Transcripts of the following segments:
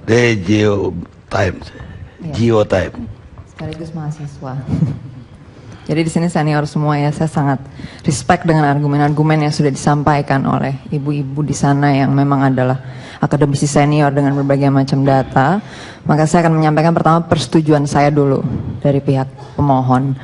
The Geo Times, Geo Time. Sekaligus mahasiswa. Jadi di sini senior semua ya, saya sangat respect dengan argumen-argumen yang sudah disampaikan oleh ibu-ibu di sana yang memang adalah akademisi senior dengan berbagai macam data. Maka saya akan menyampaikan pertama persetujuan saya dulu dari pihak pemohon.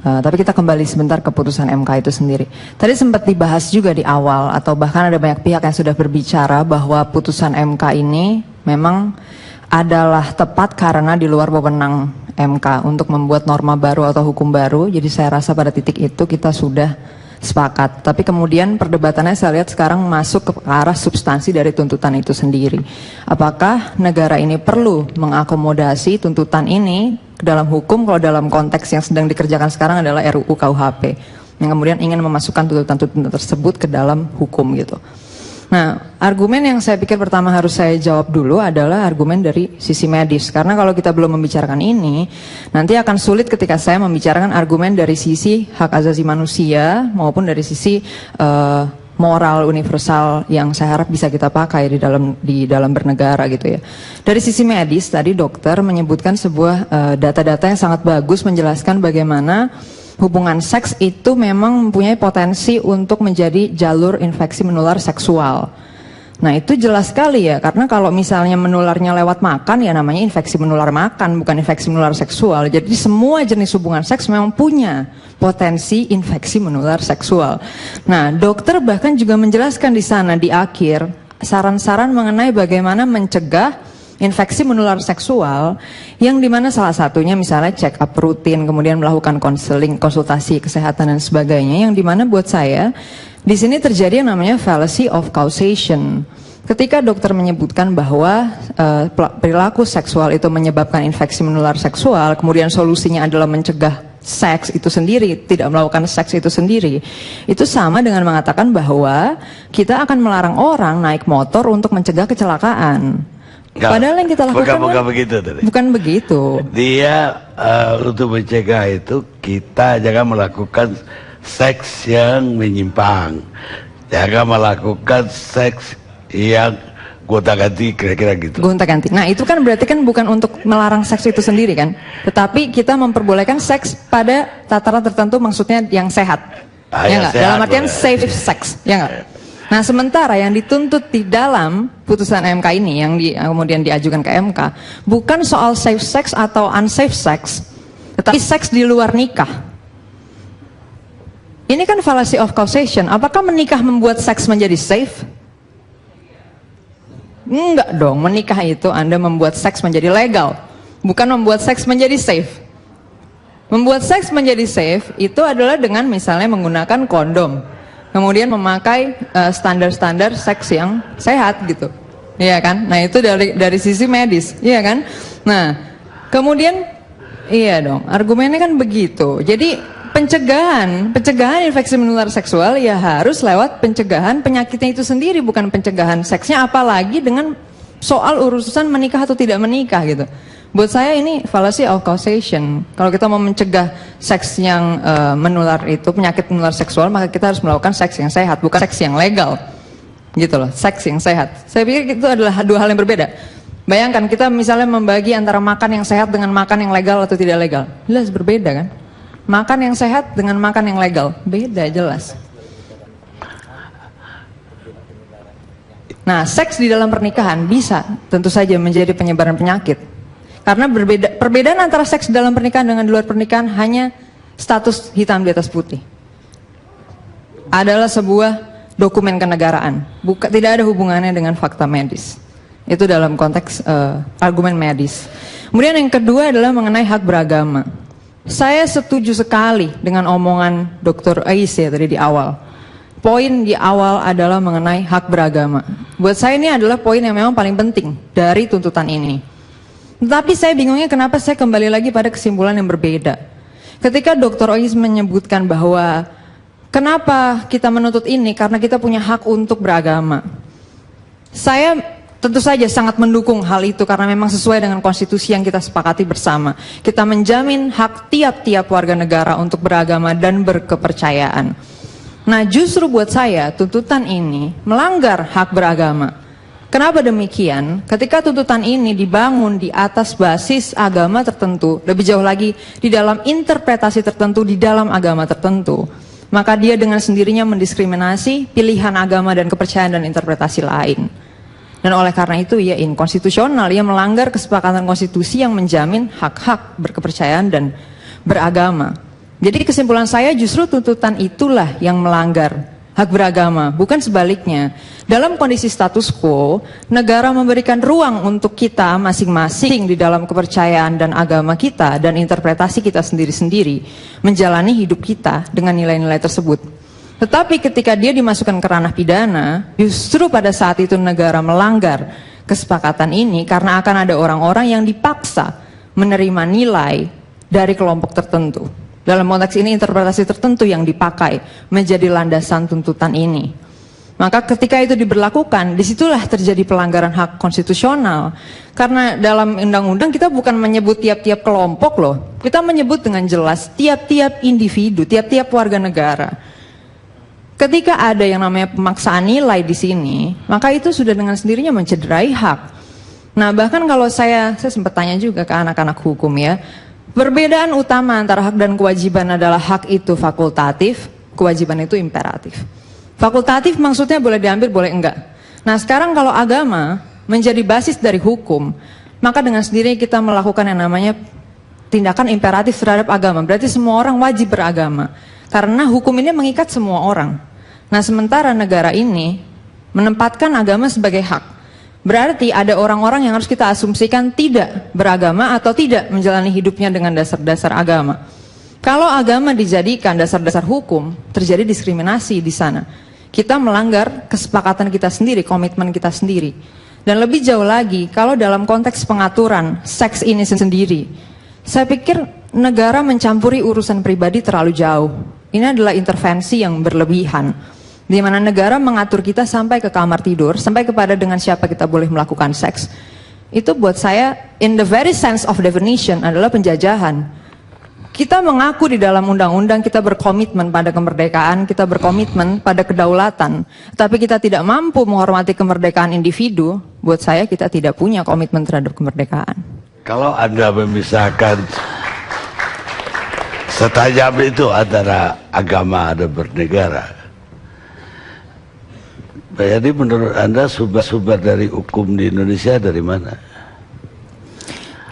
Tapi kita kembali sebentar ke putusan MK itu sendiri. Tadi sempat dibahas juga di awal atau bahkan ada banyak pihak yang sudah berbicara bahwa putusan MK ini memang adalah tepat karena di luar wewenang MK untuk membuat norma baru atau hukum baru. Jadi saya rasa pada titik itu kita sudah sepakat. Tapi kemudian perdebatannya saya lihat sekarang masuk ke arah substansi dari tuntutan itu sendiri. Apakah negara ini perlu mengakomodasi tuntutan ini ke dalam hukum kalau dalam konteks yang sedang dikerjakan sekarang adalah RUU KUHP yang kemudian ingin memasukkan tuntutan-tuntutan tersebut ke dalam hukum gitu. Nah, argumen yang saya pikir pertama harus saya jawab dulu adalah argumen dari sisi medis. Karena kalau kita belum membicarakan ini, nanti akan sulit ketika saya membicarakan argumen dari sisi hak asasi manusia maupun dari sisi moral universal yang saya harap bisa kita pakai di dalam bernegara gitu ya. Dari sisi medis, tadi dokter menyebutkan sebuah data-data yang sangat bagus menjelaskan bagaimana hubungan seks itu memang mempunyai potensi untuk menjadi jalur infeksi menular seksual. Nah itu jelas sekali ya, karena kalau misalnya menularnya lewat makan ya namanya infeksi menular makan, bukan infeksi menular seksual. Jadi semua jenis hubungan seks memang punya potensi infeksi menular seksual. Nah dokter bahkan juga menjelaskan di sana di akhir saran-saran mengenai bagaimana mencegah infeksi menular seksual yang dimana salah satunya misalnya check up rutin, kemudian melakukan konseling, konsultasi kesehatan dan sebagainya, yang dimana buat saya di sini terjadi yang namanya fallacy of causation. Ketika dokter menyebutkan bahwa perilaku seksual itu menyebabkan infeksi menular seksual, kemudian solusinya adalah mencegah seks itu sendiri, tidak melakukan seks itu sendiri, itu sama dengan mengatakan bahwa kita akan melarang orang naik motor untuk mencegah kecelakaan. Padahal yang kita lakukan bukan begitu tadi. Bukan begitu. Dia untuk mencegah itu kita jangan melakukan seks yang menyimpang, jangan melakukan seks yang gonta-ganti, kira-kira gitu. Gonta-ganti. Nah itu kan berarti kan bukan untuk melarang seks itu sendiri kan, tetapi kita memperbolehkan seks pada tataran tertentu, maksudnya yang sehat. Ya nggak? Dalam artian safe sex, ya nggak? Nah sementara yang dituntut di dalam putusan MK ini yang kemudian diajukan ke MK bukan soal safe sex atau unsafe sex, tetapi seks di luar nikah. Ini kan fallacy of causation. Apakah menikah membuat seks menjadi safe? Enggak dong, menikah itu Anda membuat seks menjadi legal, bukan membuat seks menjadi safe. Membuat seks menjadi safe itu adalah dengan misalnya menggunakan kondom, kemudian memakai standar-standar seks yang sehat gitu, iya kan? Nah itu dari sisi medis, iya kan? Nah kemudian iya dong, argumennya kan begitu. Jadi pencegahan infeksi menular seksual ya harus lewat pencegahan penyakitnya itu sendiri, bukan pencegahan seksnya, apalagi dengan soal urusan menikah atau tidak menikah gitu. Buat saya ini fallacy of causation. Kalau kita mau mencegah seks yang menular itu, penyakit menular seksual, maka kita harus melakukan seks yang sehat, bukan seks yang legal. Gitu loh, seks yang sehat. Saya pikir itu adalah dua hal yang berbeda. Bayangkan kita misalnya membagi antara makan yang sehat dengan makan yang legal atau tidak legal. Jelas berbeda kan? Makan yang sehat dengan makan yang legal, beda jelas. Nah, seks di dalam pernikahan bisa tentu saja menjadi penyebaran penyakit. Karena perbedaan antara seks dalam pernikahan dengan di luar pernikahan hanya status hitam di atas putih. Adalah sebuah dokumen kenegaraan, tidak ada hubungannya dengan fakta medis. Itu dalam konteks argumen medis. Kemudian yang kedua adalah mengenai hak beragama. Saya setuju sekali dengan omongan Dr. Ais ya tadi di awal. Poin di awal adalah mengenai hak beragama. Buat saya ini adalah poin yang memang paling penting dari tuntutan ini. Tetapi saya bingungnya kenapa saya kembali lagi pada kesimpulan yang berbeda. Ketika Dr. Ois menyebutkan bahwa kenapa kita menuntut ini karena kita punya hak untuk beragama. Saya tentu saja sangat mendukung hal itu karena memang sesuai dengan konstitusi yang kita sepakati bersama. Kita menjamin hak tiap-tiap warga negara untuk beragama dan berkepercayaan. Nah justru buat saya tuntutan ini melanggar hak beragama. Kenapa demikian? Ketika tuntutan ini dibangun di atas basis agama tertentu, lebih jauh lagi di dalam interpretasi tertentu di dalam agama tertentu, maka dia dengan sendirinya mendiskriminasi pilihan agama dan kepercayaan dan interpretasi lain. Dan oleh karena itu ia inkonstitusional, ia melanggar kesepakatan konstitusi yang menjamin hak-hak berkepercayaan dan beragama. Jadi kesimpulan saya justru tuntutan itulah yang melanggar hak beragama, bukan sebaliknya. Dalam kondisi status quo, negara memberikan ruang untuk kita masing-masing di dalam kepercayaan dan agama kita dan interpretasi kita sendiri-sendiri menjalani hidup kita dengan nilai-nilai tersebut. Tetapi ketika dia dimasukkan ke ranah pidana, justru pada saat itu negara melanggar kesepakatan ini karena akan ada orang-orang yang dipaksa menerima nilai dari kelompok tertentu. Dalam konteks ini interpretasi tertentu yang dipakai menjadi landasan tuntutan ini. Maka ketika itu diberlakukan, disitulah terjadi pelanggaran hak konstitusional. Karena dalam undang-undang kita bukan menyebut tiap-tiap kelompok loh. Kita menyebut dengan jelas tiap-tiap individu, tiap-tiap warga negara. Ketika ada yang namanya pemaksaan nilai di sini, maka itu sudah dengan sendirinya mencederai hak. Nah bahkan kalau saya sempat tanya juga ke anak-anak hukum ya, perbedaan utama antara hak dan kewajiban adalah hak itu fakultatif, kewajiban itu imperatif. Fakultatif maksudnya boleh diambil, boleh enggak. Nah sekarang kalau agama menjadi basis dari hukum, maka dengan sendirinya kita melakukan yang namanya tindakan imperatif terhadap agama. Berarti semua orang wajib beragama. Karena hukum ini mengikat semua orang. Nah sementara negara ini menempatkan agama sebagai hak. Berarti ada orang-orang yang harus kita asumsikan tidak beragama atau tidak menjalani hidupnya dengan dasar-dasar agama. Kalau agama dijadikan dasar-dasar hukum, terjadi diskriminasi di sana. Kita melanggar kesepakatan kita sendiri, komitmen kita sendiri. Dan lebih jauh lagi, kalau dalam konteks pengaturan seks ini sendiri, saya pikir negara mencampuri urusan pribadi terlalu jauh. Ini adalah intervensi yang berlebihan. Di mana negara mengatur kita sampai ke kamar tidur, sampai kepada dengan siapa kita boleh melakukan seks. Itu buat saya, in the very sense of definition, adalah penjajahan. Kita mengaku di dalam undang-undang kita berkomitmen pada kemerdekaan, kita berkomitmen pada kedaulatan. Tapi kita tidak mampu menghormati kemerdekaan individu, buat saya kita tidak punya komitmen terhadap kemerdekaan. Kalau Anda memisahkan setajam itu antara agama dan bernegara, jadi menurut Anda sumber-sumber dari hukum di Indonesia dari mana?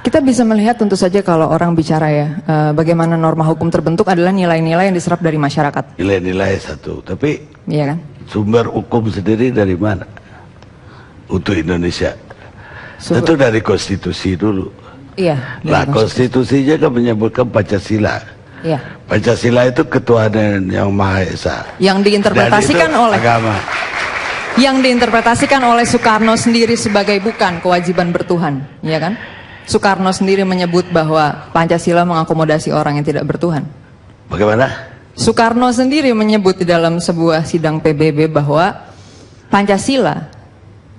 Kita bisa melihat tentu saja kalau orang bicara ya, bagaimana norma hukum terbentuk adalah nilai-nilai yang diserap dari masyarakat. Nilai-nilai satu, tapi iya kan? Sumber hukum sendiri dari mana? Untuk Indonesia. Tentu dari konstitusi dulu. Iya. Nah konstitusinya kan menyebutkan Pancasila. Iya. Pancasila itu ketuhanan yang Maha Esa. Yang diinterpretasikan oleh agama. Yang diinterpretasikan oleh Soekarno sendiri sebagai bukan kewajiban bertuhan, ya kan? Soekarno sendiri menyebut bahwa Pancasila mengakomodasi orang yang tidak bertuhan. Bagaimana? Soekarno sendiri menyebut di dalam sebuah sidang PBB bahwa Pancasila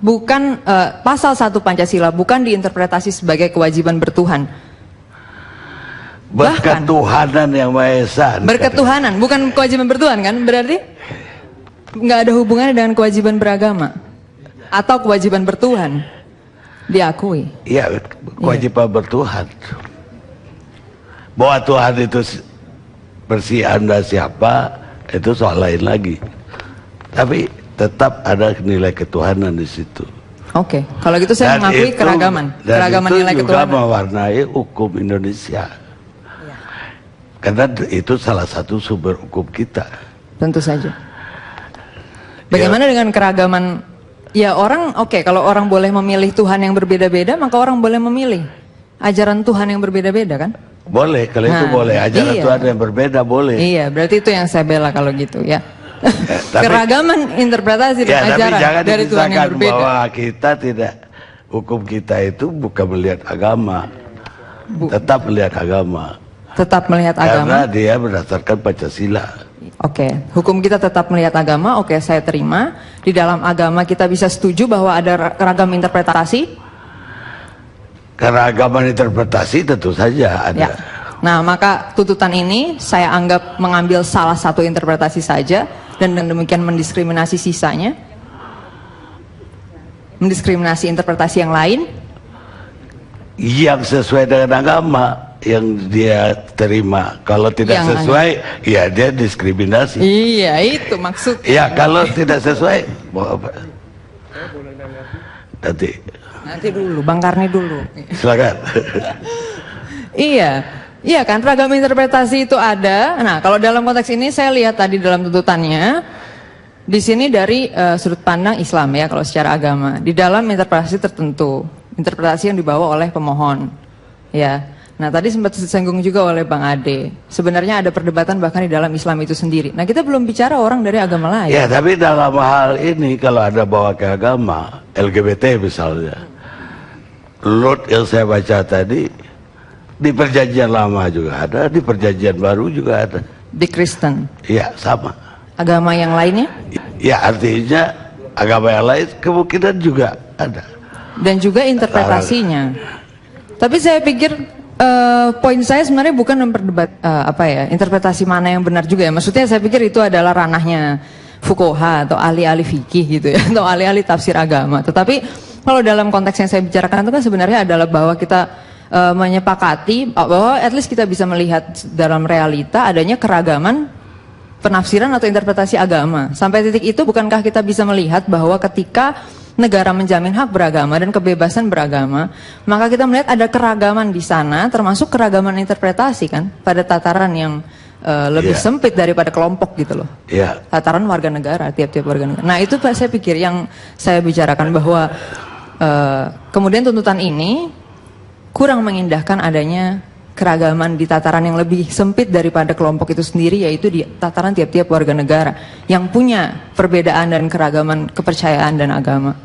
bukan pasal 1 Pancasila bukan diinterpretasi sebagai kewajiban bertuhan. Berketuhanan yang Maha Esa. Berketuhanan, bukan kewajiban bertuhan kan? Berarti nggak ada hubungannya dengan kewajiban beragama atau kewajiban bertuhan diakui. Iya, kewajiban bertuhan. Bahwa Tuhan itu bersih Anda siapa, itu soal lain lagi. Tapi tetap ada nilai ketuhanan di situ. Oke, kalau gitu saya mengakui keragaman nilai ketuhanan. Dan itu juga mewarnai hukum Indonesia. Ya. Karena itu salah satu sumber hukum kita. Tentu saja. Bagaimana dengan keragaman? Ya orang, oke, kalau orang boleh memilih Tuhan yang berbeda-beda, maka orang boleh memilih ajaran Tuhan yang berbeda-beda kan? Boleh, kalau itu boleh. Ajaran Tuhan yang berbeda boleh. Iya, berarti itu yang saya bela kalau gitu ya. Keragaman interpretasi dan ajaran dari Tuhan yang berbeda. Bahwa kita tidak, hukum kita itu bukan melihat agama, tetap melihat agama. Tetap melihat agama. Karena dia berdasarkan Pancasila. Oke, hukum kita tetap melihat agama. Oke, saya terima. Di dalam agama kita bisa setuju bahwa ada ragam interpretasi. Keragaman interpretasi tentu saja ada. Ya. Nah, maka tuntutan ini saya anggap mengambil salah satu interpretasi saja dan demikian mendiskriminasi sisanya. mendiskriminasi interpretasi yang lain? Yang sesuai dengan agama yang dia terima. Kalau tidak Yang sesuai, ya dia diskriminasi. Iya, itu maksud. Ya kalau tidak sesuai, mau apa? Nanti dulu, Bang Karni dulu. silakan. Iya kan, ragam interpretasi itu ada. Nah, kalau dalam konteks ini saya lihat tadi dalam tuntutannya, di sini dari sudut pandang Islam ya, kalau secara agama, di dalam interpretasi tertentu, interpretasi yang dibawa oleh pemohon, ya. Nah, tadi sempat disinggung juga oleh Bang Ade. Sebenarnya ada perdebatan bahkan di dalam Islam itu sendiri. Nah, kita belum bicara orang dari agama lain. Ya, tapi dalam hal ini kalau ada bawa ke agama, LGBT misalnya, Lot yang saya baca tadi, di perjanjian lama juga ada, di perjanjian baru juga ada. Di Kristen. Ya, sama. Agama yang lainnya? Ya, artinya agama yang lain kemungkinan juga ada. Dan juga interpretasinya. Tapi saya pikir poin saya sebenarnya bukan memperdebat interpretasi mana yang benar juga ya. Maksudnya saya pikir itu adalah ranahnya fuqaha atau ahli-ahli fikih gitu ya, atau ahli-ahli tafsir agama. Tetapi kalau dalam konteks yang saya bicarakan itu kan sebenarnya adalah bahwa kita menyepakati bahwa at least kita bisa melihat dalam realita adanya keragaman penafsiran atau interpretasi agama. Sampai titik itu bukankah kita bisa melihat bahwa ketika negara menjamin hak beragama dan kebebasan beragama, maka kita melihat ada keragaman di sana, termasuk keragaman interpretasi kan, pada tataran yang lebih sempit daripada kelompok gitu loh. Tataran warga negara, tiap-tiap warga negara. Nah itu saya pikir yang saya bicarakan bahwa kemudian tuntutan ini kurang mengindahkan adanya keragaman di tataran yang lebih sempit daripada kelompok itu sendiri, yaitu di tataran tiap-tiap warga negara yang punya perbedaan dan keragaman kepercayaan dan agama.